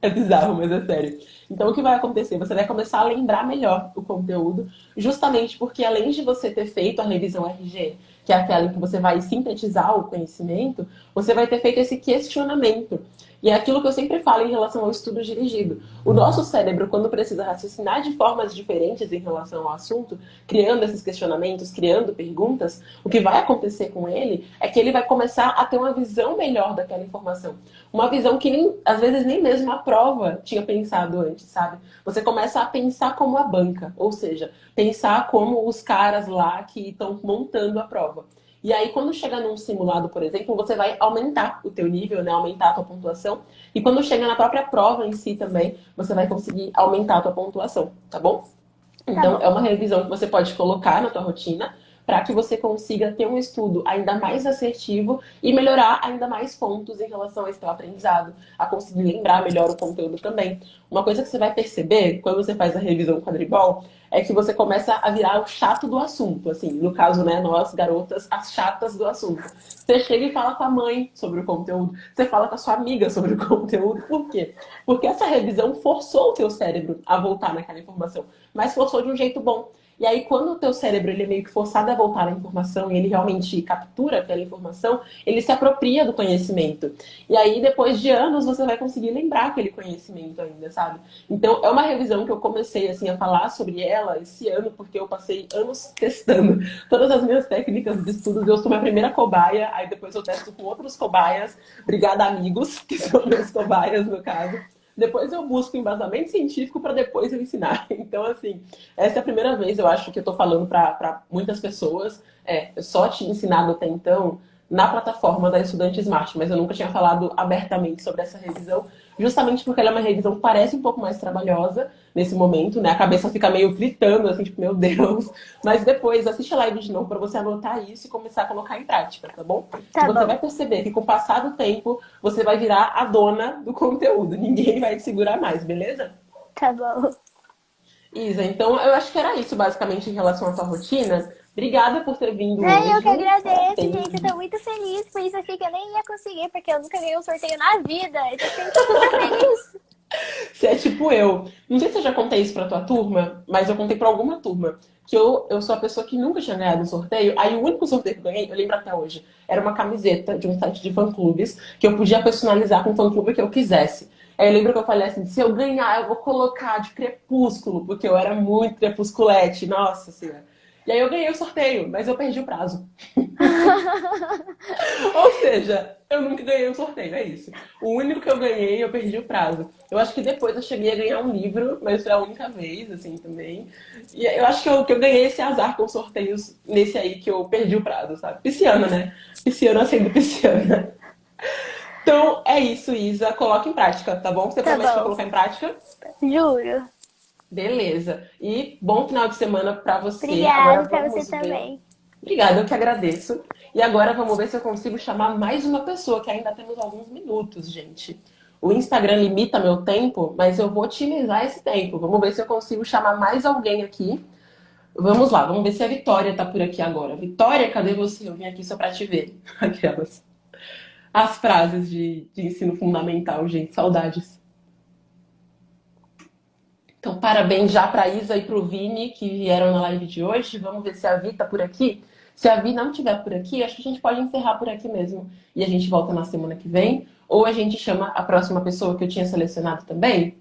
É bizarro, mas é sério. Então, o que vai acontecer? Você vai começar a lembrar melhor o conteúdo, justamente porque além de você ter feito a revisão RG, que é aquela em que você vai sintetizar o conhecimento, você vai ter feito esse questionamento. E é aquilo que eu sempre falo em relação ao estudo dirigido. O nosso cérebro, quando precisa raciocinar de formas diferentes em relação ao assunto, criando esses questionamentos, criando perguntas, o que vai acontecer com ele é que ele vai começar a ter uma visão melhor daquela informação. Uma visão que nem, às vezes nem mesmo a prova tinha pensado antes, sabe? Você começa a pensar como a banca, ou seja, pensar como os caras lá que estão montando a prova. E aí, quando chega num simulado, por exemplo, você vai aumentar o teu nível, né? Aumentar a tua pontuação. E quando chega na própria prova em si também, você vai conseguir aumentar a tua pontuação, tá bom? Então, é uma revisão que você pode colocar na tua rotina para que você consiga ter um estudo ainda mais assertivo e melhorar ainda mais pontos em relação a esse teu aprendizado, a conseguir lembrar melhor o conteúdo também. Uma coisa que você vai perceber quando você faz a revisão quadribol é que você começa a virar o chato do assunto, assim, no caso, né, nós garotas, as chatas do assunto. Você chega e fala com a mãe sobre o conteúdo, você fala com a sua amiga sobre o conteúdo, por quê? Porque essa revisão forçou o teu cérebro a voltar naquela informação, mas forçou de um jeito bom. E aí, quando o teu cérebro ele é meio que forçado a voltar à informação e ele realmente captura aquela informação, ele se apropria do conhecimento. E aí, depois de anos, você vai conseguir lembrar aquele conhecimento ainda, sabe? Então, é uma revisão que eu comecei, assim, a falar sobre ela esse ano, porque eu passei anos testando todas as minhas técnicas de estudos. Eu sou minha primeira cobaia, aí depois eu testo com outros cobaias. Obrigada, amigos, que são meus cobaias, no caso. Depois eu busco embasamento científico para depois eu ensinar. Então, assim, essa é a primeira vez, eu acho, que eu estou falando para muitas pessoas. Eu só tinha ensinado até então na plataforma da Estudante Smart, mas eu nunca tinha falado abertamente sobre essa revisão, justamente porque ela é uma revisão que parece um pouco mais trabalhosa nesse momento, né? A cabeça fica meio fritando, assim, tipo, meu Deus. Mas depois, assiste a live de novo para você anotar isso e começar a colocar em prática, tá bom? Tá Você bom. vai perceber que com o passar do tempo, você vai virar a dona do conteúdo. Ninguém vai te segurar mais, beleza? Tá bom. Isa, então eu acho que era isso, basicamente, em relação à tua rotina. Obrigada por ter vindo É, hoje. eu que agradeço, Tem- gente. Eu tô muito feliz por isso. Achei que eu nem ia conseguir, porque eu nunca ganhei um sorteio na vida. Eu tô super feliz. Você é tipo eu. Não sei se eu já contei isso pra tua turma, mas eu contei pra alguma turma. Que eu sou a pessoa que nunca tinha ganhado um sorteio. Aí o único sorteio que eu ganhei, eu lembro até hoje, era uma camiseta de um site de fã-clubes que eu podia personalizar com o fã-clube que eu quisesse. Aí eu lembro que eu falei assim, se eu ganhar, eu vou colocar de Crepúsculo, porque eu era muito crepusculete, nossa senhora. E aí eu ganhei o sorteio, mas eu perdi o prazo. Ou seja, eu nunca ganhei um sorteio, é isso. O único que eu ganhei, eu perdi o prazo. Eu acho que depois eu cheguei a ganhar um livro, mas foi a única vez, assim, também. E eu acho que eu ganhei esse azar com sorteios nesse aí que eu perdi o prazo, sabe? Pisciana, né? Pisciana sendo pisciana. Então, é isso, Isa. Coloca em prática, tá bom? Você Tá promete que vai bom. colocar em prática? Juro. Beleza. E bom final de semana pra você. Agora Obrigada pra você vamos ver. também. Obrigada, eu que agradeço. E agora vamos ver se eu consigo chamar mais uma pessoa, que ainda temos alguns minutos, gente. O Instagram limita meu tempo, mas eu vou otimizar esse tempo. Vamos ver se eu consigo chamar mais alguém aqui. Vamos lá, vamos ver se a Vitória tá por aqui agora. Vitória, cadê você? Eu vim aqui só pra te ver. Aquelas. As frases de ensino fundamental, gente. Saudades. Então, parabéns já para a Isa e para o Vini, que vieram na live de hoje. Vamos ver se a Vi está por aqui. Se a Vi não estiver por aqui, acho que a gente pode encerrar por aqui mesmo. E a gente volta na semana que vem. Ou a gente chama a próxima pessoa que eu tinha selecionado também.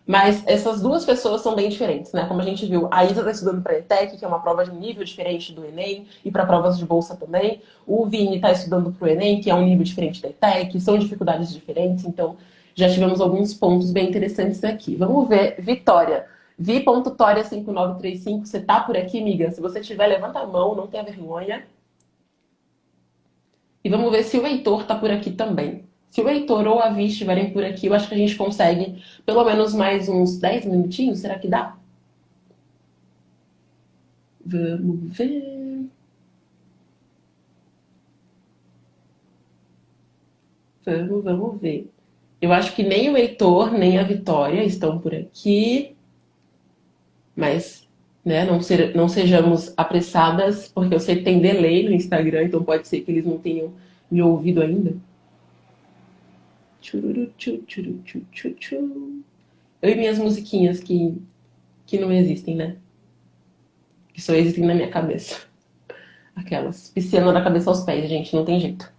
Mas essas duas pessoas são bem diferentes, né? Como a gente viu, a Isa está estudando para a ETEC, que é uma prova de um nível diferente do Enem, e para provas de bolsa também. O Vini está estudando para o Enem, que é um nível diferente da ETEC, são dificuldades diferentes, então já tivemos alguns pontos bem interessantes aqui. Vamos ver, Vitória. Vi.Toria5935, você tá por aqui, amiga? Se você tiver, levanta a mão, não tenha vergonha. E vamos ver se o Heitor tá por aqui também. Se o Heitor ou a Vi estiverem por aqui, eu acho que a gente consegue pelo menos mais uns 10 minutinhos. Será que dá? Vamos ver. Vamos ver. Eu acho que nem o Heitor, nem a Vitória estão por aqui. Mas, né, não sejamos apressadas, porque eu sei que tem delay no Instagram, então pode ser que eles não tenham me ouvido ainda. Tchururu, tchu, tchuru, tchu, tchu, tchu. Eu e minhas musiquinhas que não existem, né? Que só existem na minha cabeça. Aquelas. Pisciana da cabeça aos pés, gente, não tem jeito.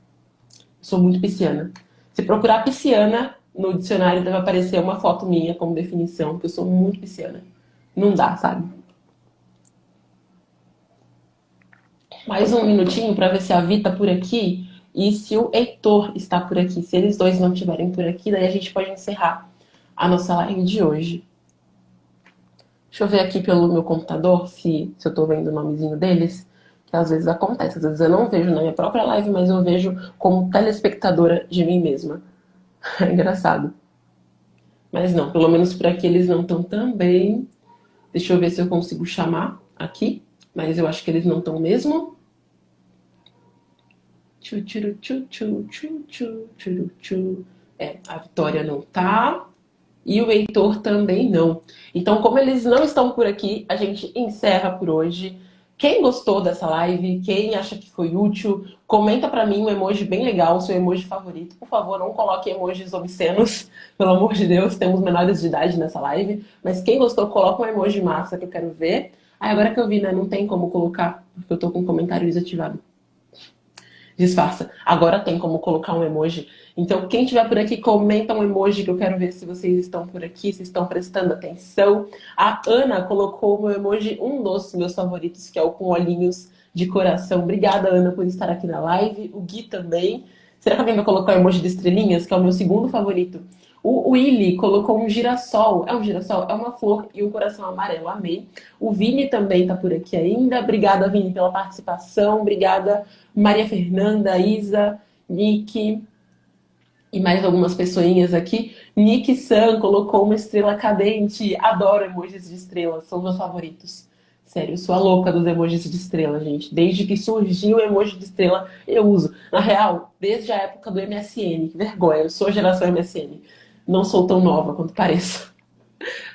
Eu sou muito pisciana. Se procurar pisciana no dicionário, deve aparecer uma foto minha como definição, porque eu sou muito pisciana. Não dá, sabe? Mais um minutinho para ver se a Vi tá por aqui e se o Heitor está por aqui. Se eles dois não estiverem por aqui, daí a gente pode encerrar a nossa live de hoje. Deixa eu ver aqui pelo meu computador se eu tô vendo o nomezinho deles, que às vezes acontece. Às vezes eu não vejo na minha própria live, mas eu vejo como telespectadora de mim mesma. É engraçado. Mas não, pelo menos por aqui eles não estão também. Deixa eu ver se eu consigo chamar aqui, mas eu acho que eles não estão mesmo. Tchu, tchu, tchu, tchu, tchu, tchu, tchu, tchu. É, a Vitória não tá. E o Heitor também não. Então, como eles não estão por aqui, a gente encerra por hoje. Quem gostou dessa live, quem acha que foi útil, comenta pra mim um emoji bem legal, o seu emoji favorito. Por favor, não coloque emojis obscenos, pelo amor de Deus, temos menores de idade nessa live. Mas quem gostou, coloca um emoji massa que eu quero ver. Aí agora que eu vi, né, não tem como colocar, porque eu tô com o comentário desativado. Disfarça. Agora tem como colocar um emoji. Então, quem estiver por aqui, comenta um emoji que eu quero ver se vocês estão por aqui, se estão prestando atenção. A Ana colocou o meu emoji, um dos meus favoritos, que é o com olhinhos de coração. Obrigada, Ana, por estar aqui na live. O Gui também. Será que alguém vai colocar o emoji de estrelinhas, que é o meu segundo favorito? O Willy colocou um girassol. É um girassol? É uma flor e um coração amarelo. Amei. O Vini também tá por aqui ainda. Obrigada, Vini, pela participação. Obrigada, Maria Fernanda, Isa, Nick e mais algumas pessoinhas aqui. Nick San colocou uma estrela cadente. Adoro emojis de estrela, são meus favoritos. Sério, eu sou a louca dos emojis de estrela, gente. Desde que surgiu o emoji de estrela, eu uso. Na real, desde a época do MSN. Que vergonha, eu sou a geração MSN. Não sou tão nova quanto pareço.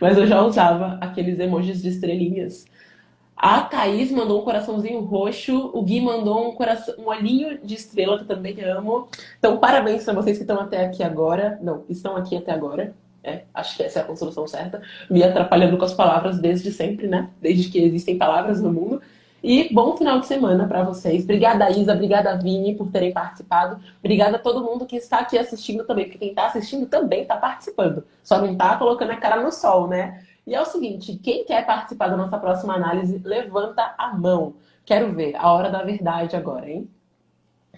Mas eu já usava aqueles emojis de estrelinhas. A Thaís mandou um coraçãozinho roxo. O Gui mandou um olhinho de estrela, que eu também amo. Então, parabéns para vocês que estão até aqui agora. Não, estão aqui até agora. Acho que essa é a construção certa. Me atrapalhando com as palavras desde sempre, né? Desde que existem palavras no mundo. E bom final de semana para vocês. Obrigada, Isa. Obrigada, Vini, por terem participado. Obrigada a todo mundo que está aqui assistindo também. Porque quem está assistindo também está participando. Só não está colocando a cara no sol, né? E é o seguinte, quem quer participar da nossa próxima análise, levanta a mão. Quero ver, a hora da verdade agora, hein?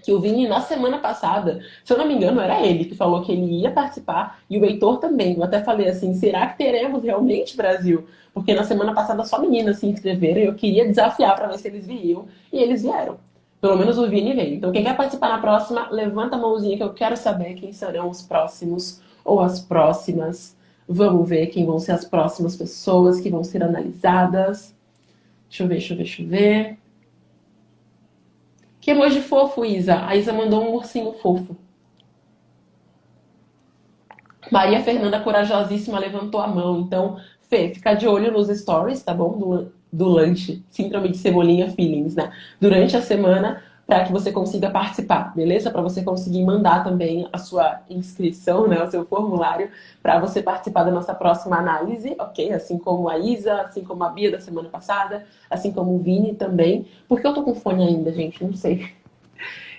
Que o Vini, na semana passada, se eu não me engano, era ele que falou que ele ia participar e o Heitor também. Eu até falei assim, será que teremos realmente Brasil? Porque na semana passada só meninas se inscreveram e eu queria desafiar para ver se eles viriam. E eles vieram. Pelo menos o Vini veio. Então quem quer participar na próxima, levanta a mãozinha que eu quero saber quem serão os próximos ou as próximas. Vamos ver quem vão ser as próximas pessoas que vão ser analisadas. Deixa eu ver, deixa eu ver, deixa eu ver. Que emoji fofo, Isa. A Isa mandou um ursinho fofo. Maria Fernanda, corajosíssima, levantou a mão. Então, Fê, fica de olho nos stories, tá bom? Do lanche, síndrome de cebolinha feelings, né? Durante a semana, para que você consiga participar, beleza? Para você conseguir mandar também a sua inscrição, né? O seu formulário, para você participar da nossa próxima análise, ok? Assim como a Isa, assim como a Bia da semana passada, assim como o Vini também. Por que eu tô com fone ainda, gente? Não sei.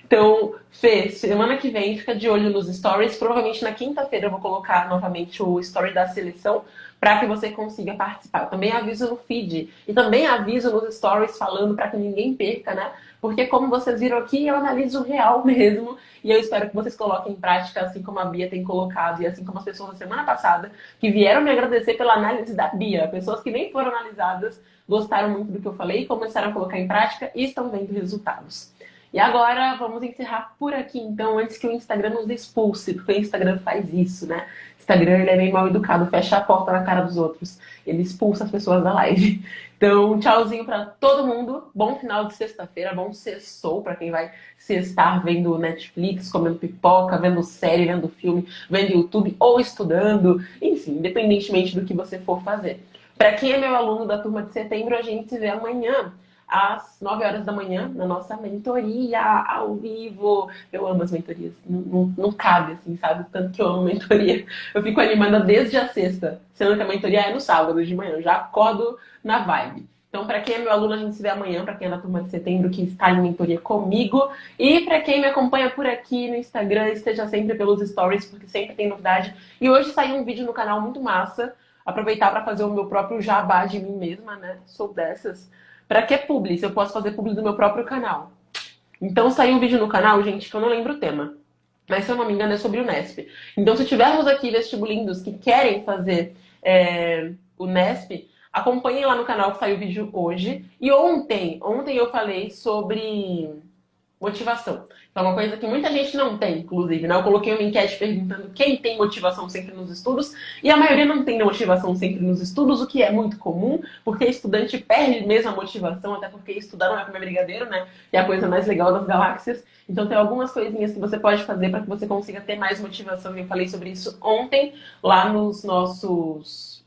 Então, Fê, semana que vem, fica de olho nos stories. Provavelmente na quinta-feira eu vou colocar novamente o story da seleção para que você consiga participar. Também aviso no feed e também aviso nos stories falando para que ninguém perca, né? Porque como vocês viram aqui, eu analiso real mesmo e eu espero que vocês coloquem em prática, assim como a Bia tem colocado e assim como as pessoas da semana passada que vieram me agradecer pela análise da Bia. Pessoas que nem foram analisadas, gostaram muito do que eu falei, começaram a colocar em prática e estão vendo resultados. E agora vamos encerrar por aqui, então, antes que o Instagram nos expulse, porque o Instagram faz isso, né? O Instagram, ele é meio mal educado, fecha a porta na cara dos outros. Ele expulsa as pessoas da live. Então, tchauzinho pra todo mundo. Bom final de sexta-feira, bom sextou pra quem vai sextar vendo Netflix, comendo pipoca, vendo série, vendo filme, vendo YouTube ou estudando. Enfim, independentemente do que você for fazer. Pra quem é meu aluno da turma de setembro, a gente se vê amanhã às 9 horas da manhã, na nossa mentoria, ao vivo. Eu amo as mentorias. Não cabe, assim, sabe? Tanto que eu amo mentoria. Eu fico animada desde a sexta, sendo que a mentoria é no sábado de manhã. Eu já acordo na vibe. Então, para quem é meu aluno, a gente se vê amanhã. Para quem é da turma de setembro, que está em mentoria comigo. E para quem me acompanha por aqui no Instagram, esteja sempre pelos stories, porque sempre tem novidade. E hoje saiu um vídeo no canal muito massa. Aproveitar para fazer o meu próprio jabá de mim mesma, né? Sou dessas. Pra que publi? Se eu posso fazer publi do meu próprio canal. Então saiu um vídeo no canal, gente, que eu não lembro o tema. Mas se eu não me engano é sobre o Nesp. Então se tivermos aqui vestibulindos que querem fazer o Nesp, acompanhem lá no canal que saiu o vídeo hoje. E ontem eu falei sobre motivação. Então, é uma coisa que muita gente não tem, inclusive, né? Eu coloquei uma enquete perguntando quem tem motivação sempre nos estudos, e a maioria não tem motivação sempre nos estudos, o que é muito comum, porque estudante perde mesmo a motivação, até porque estudar não é comer brigadeiro, né? Que é a coisa mais legal das galáxias. Então, tem algumas coisinhas que você pode fazer para que você consiga ter mais motivação, e eu falei sobre isso ontem, lá nos nossos,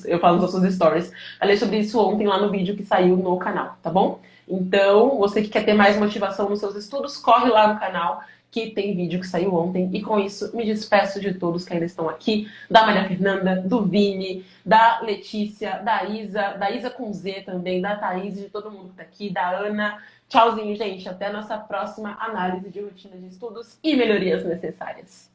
eu falo nos nossos stories. Falei sobre isso ontem lá no vídeo que saiu no canal, tá bom? Então, você que quer ter mais motivação nos seus estudos, corre lá no canal que tem vídeo que saiu ontem. E com isso, me despeço de todos que ainda estão aqui. Da Maria Fernanda, do Vini, da Letícia, da Isa com Z também, da Thaís, de todo mundo que tá aqui, da Ana. Tchauzinho, gente. Até a nossa próxima análise de rotina de estudos e melhorias necessárias.